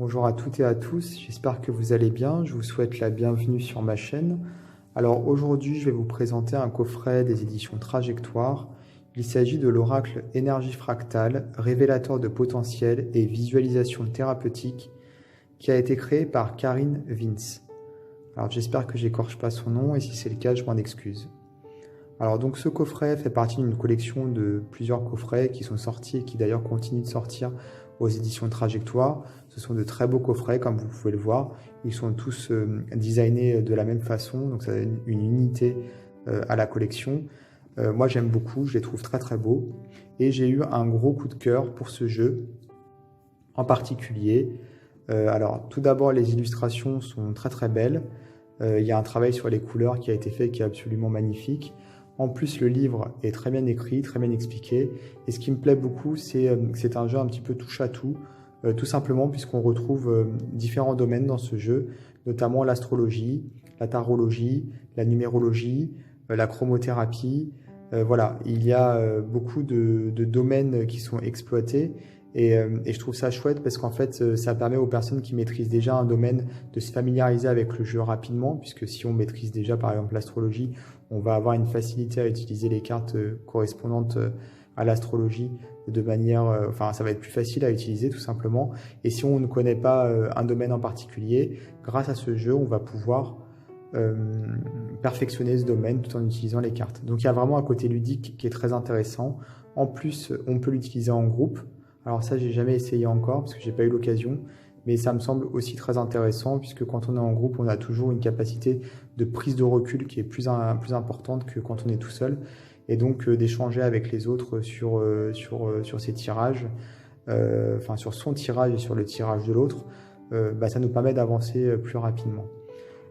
Bonjour à toutes et à tous, j'espère que vous allez bien, je vous souhaite la bienvenue sur ma chaîne. Alors aujourd'hui je vais vous présenter un coffret des éditions Trajectoire. Il s'agit de l'oracle Énergie fractale, révélateur de potentiel et visualisation thérapeutique qui a été créé par Karine Vince. Alors j'espère que j'écorche pas son nom et si c'est le cas je m'en excuse. Alors donc ce coffret fait partie d'une collection de plusieurs coffrets qui sont sortis et qui d'ailleurs continuent de sortir aux éditions Trajectoire. Ce sont de très beaux coffrets comme vous pouvez le voir. Ils sont tous designés de la même façon, donc ça donne une unité à la collection. Moi j'aime beaucoup, je les trouve très très beaux. Et j'ai eu un gros coup de cœur pour ce jeu en particulier. Alors tout d'abord les illustrations sont très très belles. Il y a un travail sur les couleurs qui a été fait qui est absolument magnifique. En plus, le livre est très bien écrit, très bien expliqué. Et ce qui me plaît beaucoup, c'est que c'est un jeu un petit peu touche à tout. Tout simplement puisqu'on retrouve différents domaines dans ce jeu, notamment l'astrologie, la tarologie, la numérologie, la chromothérapie. Voilà, il y a beaucoup de domaines qui sont exploités. Et je trouve ça chouette parce qu'en fait, ça permet aux personnes qui maîtrisent déjà un domaine de se familiariser avec le jeu rapidement, puisque si on maîtrise déjà par exemple l'astrologie, on va avoir une facilité à utiliser les cartes correspondantes à l'astrologie de manière, enfin ça va être plus facile à utiliser tout simplement. Et si on ne connaît pas un domaine en particulier, grâce à ce jeu, on va pouvoir perfectionner ce domaine tout en utilisant les cartes. Donc il y a vraiment un côté ludique qui est très intéressant. En plus, on peut l'utiliser en groupe. Alors ça, j'ai jamais essayé encore parce que j'ai pas eu l'occasion, mais ça me semble aussi très intéressant puisque quand on est en groupe, on a toujours une capacité de prise de recul qui est plus importante que quand on est tout seul, et donc d'échanger avec les autres sur ces tirages, enfin sur son tirage et sur le tirage de l'autre, ça nous permet d'avancer plus rapidement.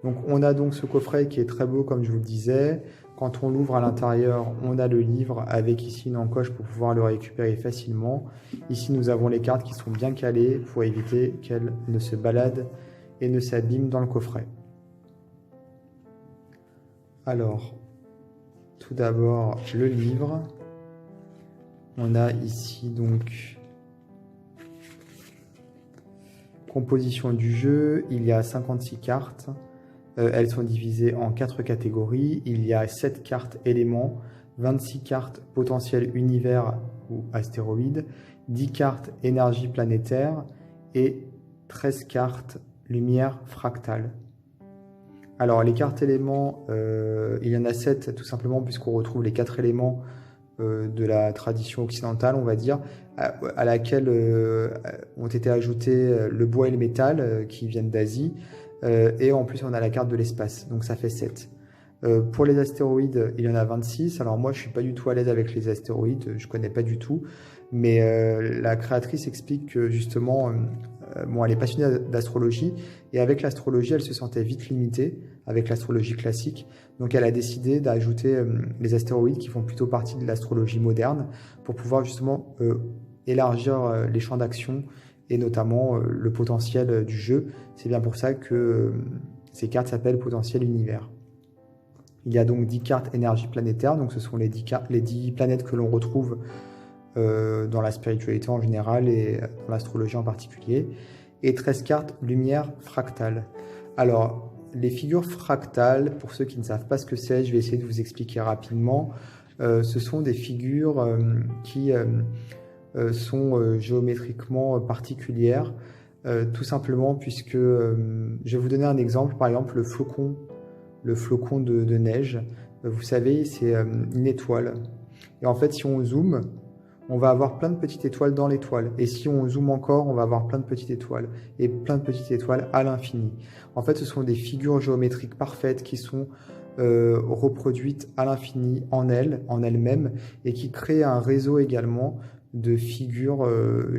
Donc on a donc ce coffret qui est très beau comme je vous le disais. Quand on l'ouvre à l'intérieur, on a le livre avec ici une encoche pour pouvoir le récupérer facilement. Ici nous avons les cartes qui sont bien calées pour éviter qu'elles ne se baladent et ne s'abîment dans le coffret. Alors, tout d'abord le livre. On a ici donc composition du jeu, il y a 56 cartes. Elles sont divisées en 4 catégories. Il y a 7 cartes éléments, 26 cartes potentiel univers ou astéroïdes, 10 cartes énergie planétaire et 13 cartes lumière fractale. Alors les cartes éléments, il y en a 7 tout simplement puisqu'on retrouve les 4 éléments de la tradition occidentale, on va dire, à laquelle ont été ajoutés le bois et le métal qui viennent d'Asie. Et en plus on a la carte de l'espace, donc ça fait 7. Pour les astéroïdes, il y en a 26. Alors moi je suis pas du tout à l'aise avec les astéroïdes, je connais pas du tout, mais la créatrice explique que justement bon, elle est passionnée d'astrologie et avec l'astrologie elle se sentait vite limitée avec l'astrologie classique, donc elle a décidé d'ajouter les astéroïdes qui font plutôt partie de l'astrologie moderne pour pouvoir justement élargir les champs d'action et notamment le potentiel du jeu. C'est bien pour ça que ces cartes s'appellent potentiel univers. Il y a donc 10 cartes énergie planétaire, donc ce sont les 10 planètes que l'on retrouve dans la spiritualité en général et dans l'astrologie en particulier, et 13 cartes lumière fractale. Alors, les figures fractales, pour ceux qui ne savent pas ce que c'est, je vais essayer de vous expliquer rapidement. Ce sont des figures qui sont géométriquement particulières, tout simplement puisque je vais vous donner un exemple, par exemple le flocon de neige, vous savez c'est une étoile, et en fait si on zoome, on va avoir plein de petites étoiles dans l'étoile, et si on zoome encore, on va avoir plein de petites étoiles, et plein de petites étoiles à l'infini. En fait ce sont des figures géométriques parfaites qui sont reproduites à l'infini en elles-mêmes, et qui créent un réseau également de figures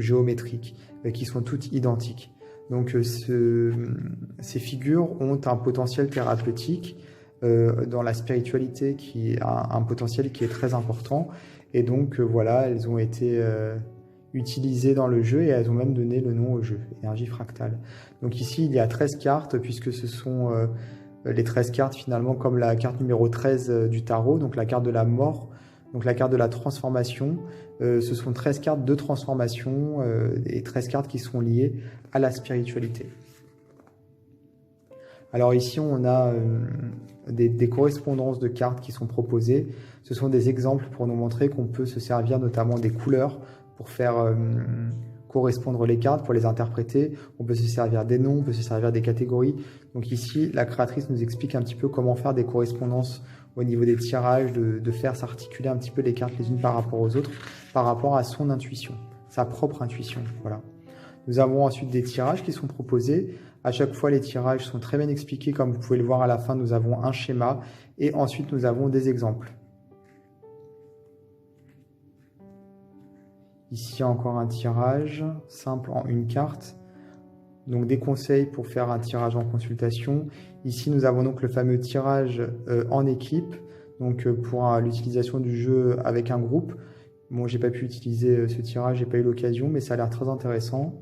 géométriques qui sont toutes identiques. Donc ces figures ont un potentiel thérapeutique dans la spiritualité qui a un potentiel qui est très important, et donc voilà, elles ont été utilisées dans le jeu et elles ont même donné le nom au jeu, énergie fractale. Donc ici il y a 13 cartes puisque ce sont les 13 cartes finalement comme la carte numéro 13 du tarot, donc la carte de la mort, Donc la carte de la transformation, ce sont 13 cartes de transformation et 13 cartes qui sont liées à la spiritualité. Alors ici, on a des correspondances de cartes qui sont proposées. Ce sont des exemples pour nous montrer qu'on peut se servir notamment des couleurs pour faire correspondre les cartes, pour les interpréter. On peut se servir des noms, on peut se servir des catégories. Donc ici, la créatrice nous explique un petit peu comment faire des correspondances au niveau des tirages, de faire s'articuler un petit peu les cartes les unes par rapport aux autres, par rapport à son intuition, sa propre intuition. Voilà. Nous avons ensuite des tirages qui sont proposés. À chaque fois, les tirages sont très bien expliqués. Comme vous pouvez le voir à la fin, nous avons un schéma et ensuite nous avons des exemples. Ici, encore un tirage simple en une carte. Donc, des conseils pour faire un tirage en consultation. Ici, nous avons donc le fameux tirage en équipe, donc pour l'utilisation du jeu avec un groupe. Bon, j'ai pas pu utiliser ce tirage, j'ai pas eu l'occasion, mais ça a l'air très intéressant.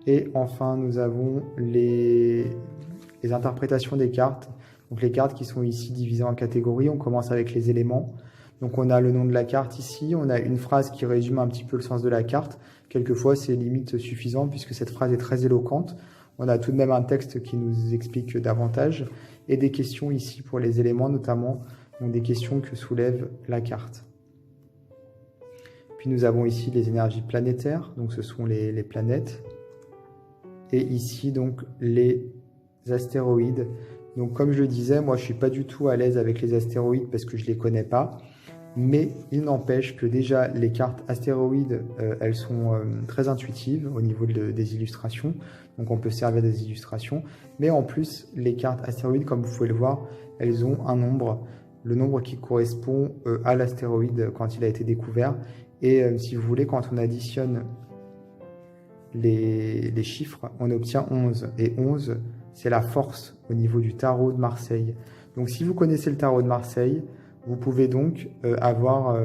Et enfin, nous avons les interprétations des cartes. Donc, les cartes qui sont ici divisées en catégories. On commence avec les éléments. Donc, on a le nom de la carte ici. On a une phrase qui résume un petit peu le sens de la carte. Quelquefois, c'est limite suffisant puisque cette phrase est très éloquente. On a tout de même un texte qui nous explique davantage. Et des questions ici pour les éléments, notamment donc des questions que soulève la carte. Puis, nous avons ici les énergies planétaires. Donc, ce sont les planètes. Et ici, donc, les astéroïdes. Donc, comme je le disais, moi, je ne suis pas du tout à l'aise avec les astéroïdes parce que je ne les connais pas. Mais il n'empêche que déjà, les cartes astéroïdes, elles sont très intuitives au niveau des illustrations. Donc, on peut servir des illustrations. Mais en plus, les cartes astéroïdes, comme vous pouvez le voir, elles ont un nombre. Le nombre qui correspond à l'astéroïde quand il a été découvert. Et si vous voulez, quand on additionne les chiffres, on obtient 11. Et 11, c'est la force au niveau du tarot de Marseille. Donc, si vous connaissez le tarot de Marseille, vous pouvez donc avoir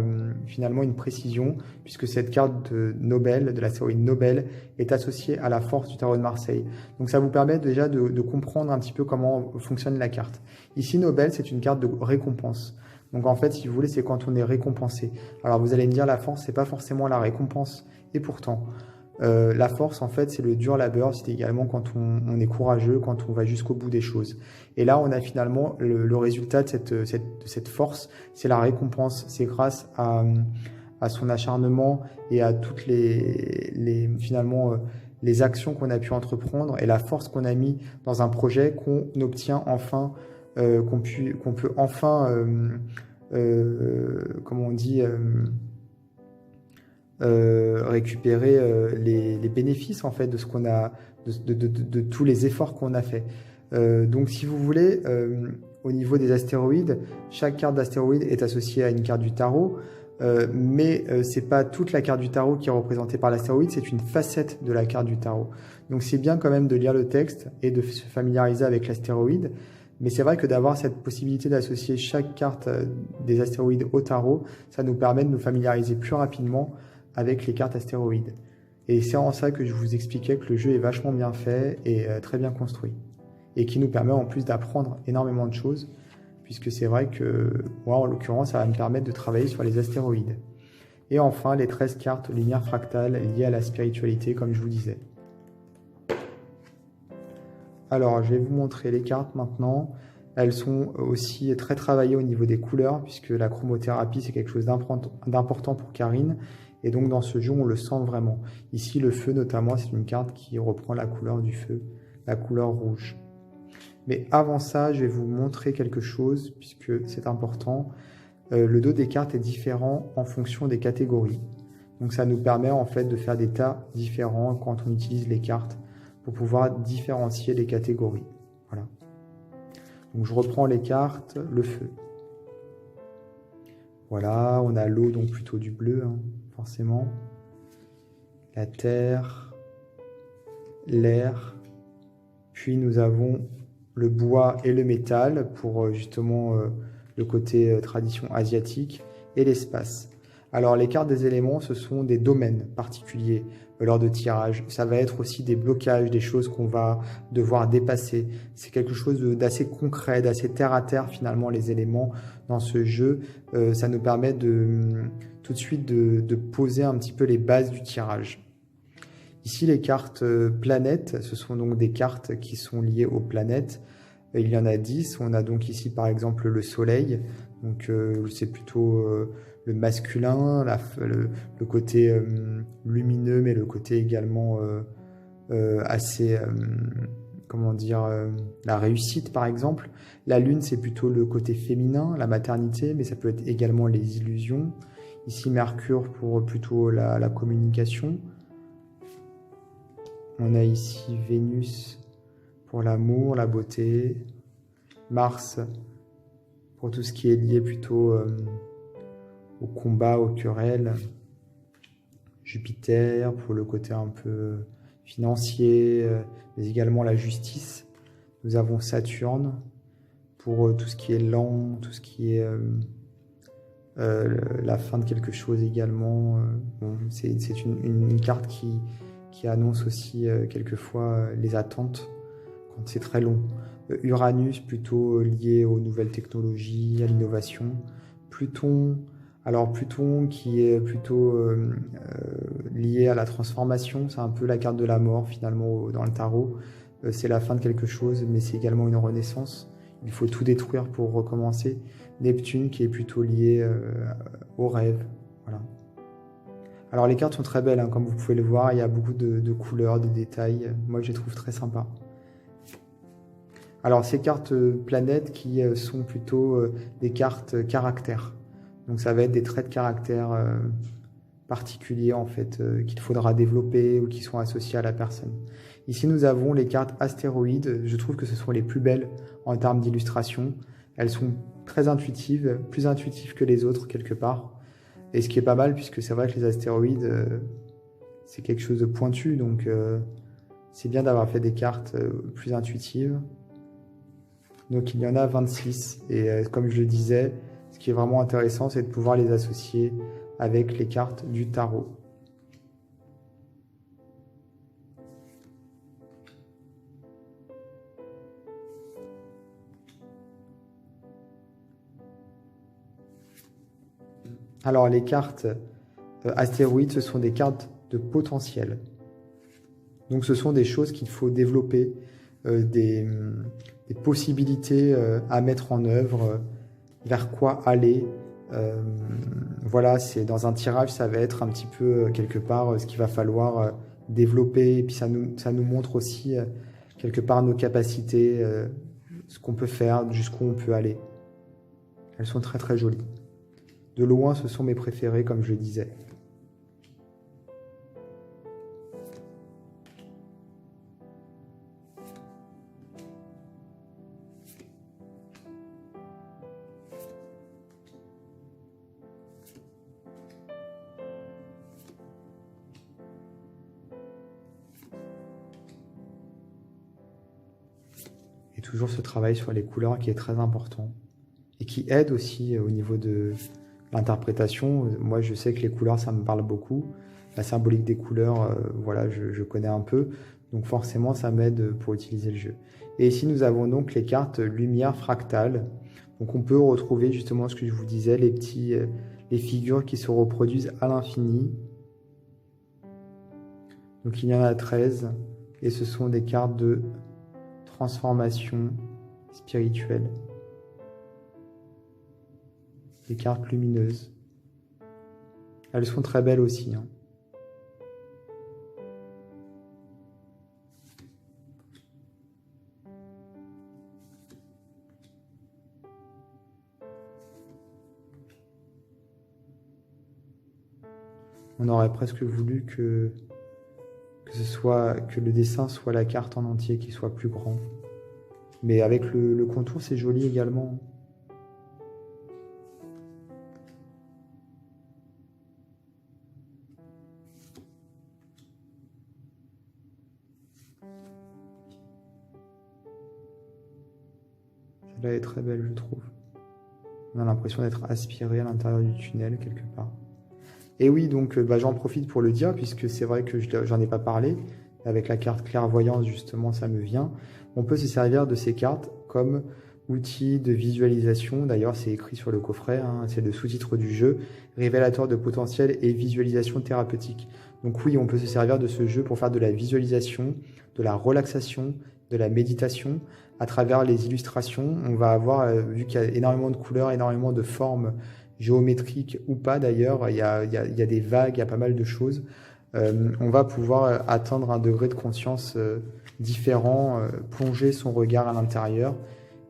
finalement une précision, puisque cette carte de Nobel, de l'astéroïde Nobel, est associée à la force du tarot de Marseille. Donc, ça vous permet déjà de comprendre un petit peu comment fonctionne la carte. Ici, Nobel, c'est une carte de récompense. Donc, en fait, si vous voulez, c'est quand on est récompensé. Alors, vous allez me dire, la force, c'est pas forcément la récompense. Et pourtant, la force, en fait, c'est le dur labeur, c'est également quand on est courageux, quand on va jusqu'au bout des choses. Et là, on a finalement le résultat de cette force, c'est la récompense. C'est grâce à son acharnement et à toutes finalement les actions qu'on a pu entreprendre et la force qu'on a mis dans un projet qu'on obtient enfin, qu'on peut enfin, comment on dit, récupérer les bénéfices en fait de ce qu'on a, de tous les efforts qu'on a fait. Donc si vous voulez, au niveau des astéroïdes, chaque carte d'astéroïde est associée à une carte du tarot, mais c'est pas toute la carte du tarot qui est représentée par l'astéroïde, c'est une facette de la carte du tarot. Donc c'est bien quand même de lire le texte et de se familiariser avec l'astéroïde. Mais c'est vrai que d'avoir cette possibilité d'associer chaque carte des astéroïdes au tarot, ça nous permet de nous familiariser plus rapidement avec les cartes astéroïdes. Et c'est en ça que je vous expliquais que le jeu est vachement bien fait et très bien construit. Et qui nous permet en plus d'apprendre énormément de choses, puisque c'est vrai que moi, en l'occurrence, ça va me permettre de travailler sur les astéroïdes. Et enfin, les 13 cartes lumière fractale liées à la spiritualité, comme je vous disais. Alors, je vais vous montrer les cartes maintenant. Elles sont aussi très travaillées au niveau des couleurs, puisque la chromothérapie, c'est quelque chose d'important pour Karine. Et donc, dans ce jeu, on le sent vraiment. Ici, le feu, notamment, c'est une carte qui reprend la couleur du feu, la couleur rouge. Mais avant ça, je vais vous montrer quelque chose, puisque c'est important. Le dos des cartes est différent en fonction des catégories. Donc, ça nous permet en fait de faire des tas différents quand on utilise les cartes, pour pouvoir différencier les catégories. Voilà. Donc je reprends les cartes, le feu. Voilà, on a l'eau, donc plutôt du bleu, hein, forcément. La terre, l'air. Puis nous avons le bois et le métal pour justement le côté tradition asiatique et l'espace. Alors les cartes des éléments, ce sont des domaines particuliers. lors de tirage. Ça va être aussi des blocages, des choses qu'on va devoir dépasser. C'est quelque chose d'assez concret, d'assez terre à terre finalement les éléments dans ce jeu. Ça nous permet tout de suite de poser un petit peu les bases du tirage. Ici, les cartes planètes, ce sont donc des cartes qui sont liées aux planètes. Il y en a 10. On a donc ici par exemple le soleil. Donc c'est plutôt le masculin, le côté lumineux, mais le côté également assez, comment dire, la réussite par exemple. La lune, c'est plutôt le côté féminin, la maternité, mais ça peut être également les illusions. Ici, Mercure pour plutôt la communication. On a ici Vénus pour l'amour, la beauté. Mars pour tout ce qui est lié plutôt au combat, aux querelles. Jupiter pour le côté un peu financier, mais également la justice. Nous avons Saturne pour tout ce qui est lent, tout ce qui est la fin de quelque chose également. Bon, c'est une carte qui annonce aussi quelquefois les attentes quand c'est très long. Uranus plutôt lié aux nouvelles technologies, à l'innovation. Pluton, alors Pluton qui est plutôt lié à la transformation, c'est un peu la carte de la mort finalement dans le tarot. C'est la fin de quelque chose, mais c'est également une renaissance. Il faut tout détruire pour recommencer. Neptune qui est plutôt lié au rêve. Voilà. Alors les cartes sont très belles, hein, comme vous pouvez le voir, il y a beaucoup de couleurs, de détails. Moi je les trouve très sympas. Alors ces cartes planètes qui sont plutôt des cartes caractères. Donc ça va être des traits de caractère particuliers en fait qu'il faudra développer ou qui sont associés à la personne. Ici nous avons les cartes astéroïdes. Je trouve que ce sont les plus belles en termes d'illustration. Elles sont très intuitives, plus intuitives que les autres quelque part. Et ce qui est pas mal puisque c'est vrai que les astéroïdes c'est quelque chose de pointu, donc c'est bien d'avoir fait des cartes plus intuitives. Donc il y en a 26 et comme je le disais, ce qui est vraiment intéressant, c'est de pouvoir les associer avec les cartes du tarot. Alors les cartes astéroïdes, ce sont des cartes de potentiel. Donc ce sont des choses qu'il faut développer, des possibilités à mettre en œuvre, vers quoi aller. Voilà, c'est dans un tirage, ça va être un petit peu quelque part ce qu'il va falloir développer. Et puis ça nous montre aussi quelque part nos capacités, ce qu'on peut faire, jusqu'où on peut aller. Elles sont très très jolies. De loin, ce sont mes préférées, comme je le disais. Et toujours ce travail sur les couleurs qui est très important et qui aide aussi au niveau de l'interprétation. Moi, je sais que les couleurs, ça me parle beaucoup. La symbolique des couleurs, voilà, je connais un peu. Donc forcément, ça m'aide pour utiliser le jeu. Et ici, nous avons donc les cartes lumière fractale. Donc on peut retrouver justement ce que je vous disais, les figures qui se reproduisent à l'infini. Donc il y en a 13. Et ce sont des cartes de transformation spirituelle. Des cartes lumineuses. Elles sont très belles aussi, hein. On aurait presque voulu que le dessin soit la carte en entier, qui soit plus grand. Mais avec le contour, c'est joli également. Celle-là est très belle, je trouve. On a l'impression d'être aspiré à l'intérieur du tunnel, quelque part. Et oui, donc j'en profite pour le dire, puisque c'est vrai que j'en ai pas parlé. Avec la carte clairvoyance, justement, ça me vient. On peut se servir de ces cartes comme outil de visualisation. D'ailleurs, c'est écrit sur le coffret, hein, c'est le sous-titre du jeu, révélateur de potentiel et visualisation thérapeutique. Donc oui, on peut se servir de ce jeu pour faire de la visualisation, de la relaxation, de la méditation. À travers les illustrations, on va avoir, vu qu'il y a énormément de couleurs, énormément de formes géométriques ou pas d'ailleurs, il y a des vagues, il y a pas mal de choses. On va pouvoir atteindre un degré de conscience différent, plonger son regard à l'intérieur,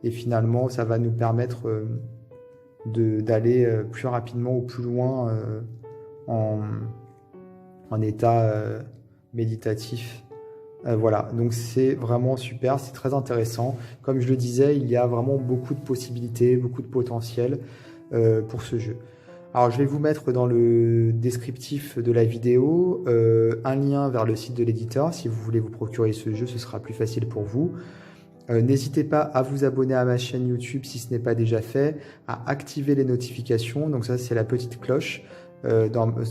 et finalement ça va nous permettre d'aller plus rapidement ou plus loin en état méditatif. Voilà, donc c'est vraiment super, c'est très intéressant. Comme je le disais, il y a vraiment beaucoup de possibilités, beaucoup de potentiel pour ce jeu. Alors je vais vous mettre dans le descriptif de la vidéo un lien vers le site de l'éditeur. Si vous voulez vous procurer ce jeu, ce sera plus facile pour vous. N'hésitez pas à vous abonner à ma chaîne YouTube si ce n'est pas déjà fait, à activer les notifications, donc ça c'est la petite cloche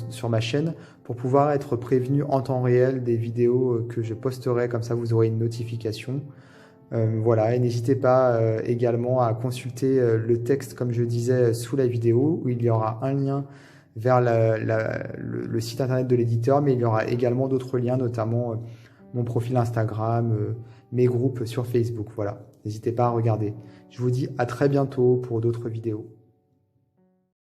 sur ma chaîne, pour pouvoir être prévenu en temps réel des vidéos que je posterai, comme ça vous aurez une notification. Voilà, et n'hésitez pas également à consulter le texte, comme je disais, sous la vidéo, où il y aura un lien vers le site internet de l'éditeur, mais il y aura également d'autres liens, notamment mon profil Instagram, mes groupes sur Facebook. Voilà, n'hésitez pas à regarder. Je vous dis à très bientôt pour d'autres vidéos.